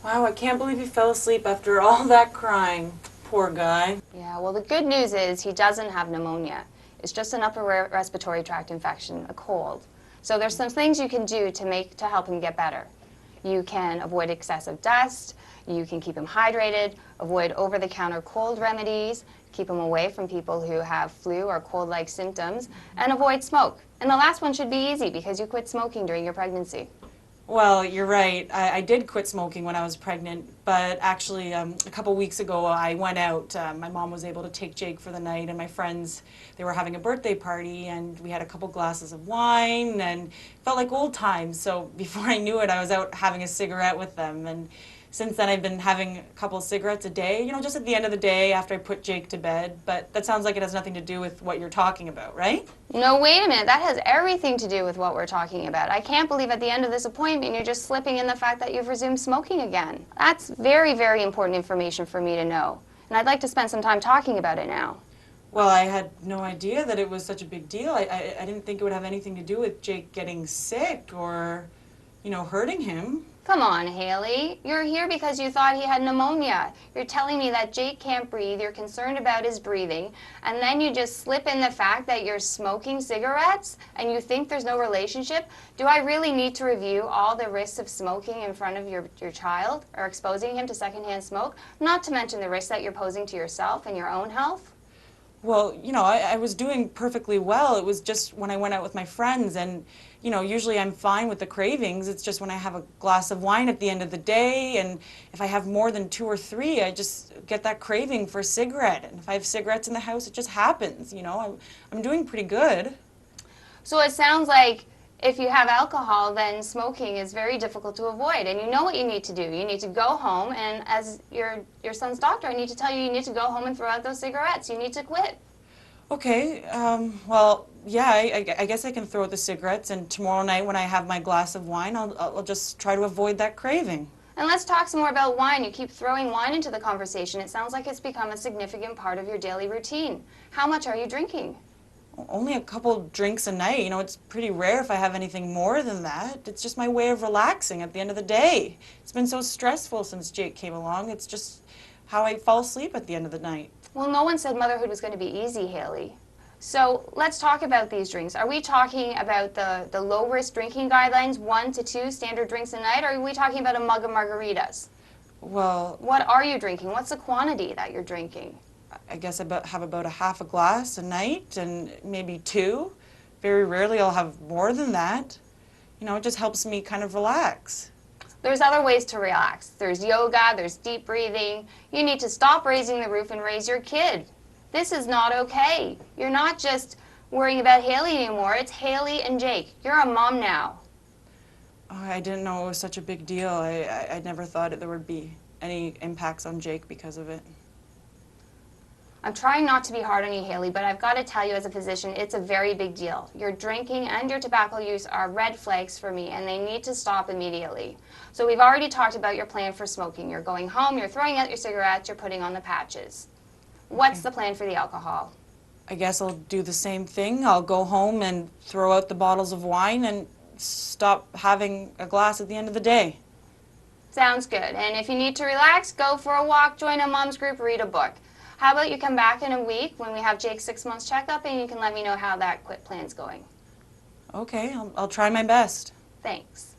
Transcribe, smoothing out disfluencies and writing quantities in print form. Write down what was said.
Wow, I can't believe he fell asleep after all that crying. Poor guy. Yeah, well, the good news is he doesn't have pneumonia. It's just an upper respiratory tract infection, a cold. So there's some things you can do to help him get better. You can avoid excessive dust, you can keep him hydrated, avoid over-the-counter cold remedies, keep him away from people who have flu or cold-like symptoms, and avoid smoke. And the last one should be easy because you quit smoking during your pregnancy. Well, you're right. I did quit smoking when I was pregnant, but actually a couple weeks ago I went out. My mom was able to take Jake for the night, and my friends, they were having a birthday party, and we had a couple glasses of wine, and felt like old times. So before I knew it, I was out having a cigarette with them, and since then I've been having a couple of cigarettes a day, just at the end of the day after I put Jake to bed. But that sounds like it has nothing to do with what you're talking about, right? No, wait a minute. That has everything to do with what we're talking about. I can't believe at the end of this appointment you're just slipping in the fact that you've resumed smoking again. That's very, very important information for me to know. And I'd like to spend some time talking about it now. Well, I had no idea that it was such a big deal. I didn't think it would have anything to do with Jake getting sick or, hurting him. Come on, Haley. You're here because you thought he had pneumonia. You're telling me that Jake can't breathe, you're concerned about his breathing, and then you just slip in the fact that you're smoking cigarettes and you think there's no relationship? Do I really need to review all the risks of smoking in front of your child or exposing him to secondhand smoke? Not to mention the risks that you're posing to yourself and your own health? Well, I was doing perfectly well. It was just when I went out with my friends and, usually I'm fine with the cravings. It's just when I have a glass of wine at the end of the day, and if I have more than 2 or 3, I just get that craving for a cigarette. And if I have cigarettes in the house, it just happens, I'm doing pretty good. So it sounds like if you have alcohol, then smoking is very difficult to avoid. And you know what you need to do. You need to go home, and as your son's doctor, I need to tell you, you need to go home and throw out those cigarettes. You need to quit. Okay, well, yeah, I guess I can throw out the cigarettes, and tomorrow night when I have my glass of wine, I'll just try to avoid that craving. And let's talk some more about wine. You keep throwing wine into the conversation. It sounds like it's become a significant part of your daily routine. How much are you drinking? Only a couple drinks a night. It's pretty rare if I have anything more than that. It's just my way of relaxing at the end of the day. It's been so stressful since Jake came along. It's just how I fall asleep at the end of the night. Well, no one said motherhood was going to be easy, Haley. So let's talk about these drinks. Are we talking about the low-risk drinking guidelines, 1 to 2 standard drinks a night, or are we talking about a mug of margaritas? Well, what are you drinking? What's the quantity that you're drinking? I guess I have about a half a glass a night, and maybe 2. Very rarely I'll have more than that. It just helps me kind of relax. There's other ways to relax. There's yoga, there's deep breathing. You need to stop raising the roof and raise your kid. This is not okay. You're not just worrying about Haley anymore. It's Haley and Jake. You're a mom now. Oh, I didn't know it was such a big deal. I never thought there would be any impacts on Jake because of it. I'm trying not to be hard on you, Haley, but I've got to tell you as a physician, it's a very big deal. Your drinking and your tobacco use are red flags for me, and they need to stop immediately. So we've already talked about your plan for smoking. You're going home, you're throwing out your cigarettes, you're putting on the patches. What's the plan for the alcohol? I guess I'll do the same thing. I'll go home and throw out the bottles of wine and stop having a glass at the end of the day. Sounds good. And if you need to relax, go for a walk, join a mom's group, read a book. How about you come back in a week when we have Jake's 6-month checkup, and you can let me know how that quit plan's going. Okay, I'll try my best. Thanks.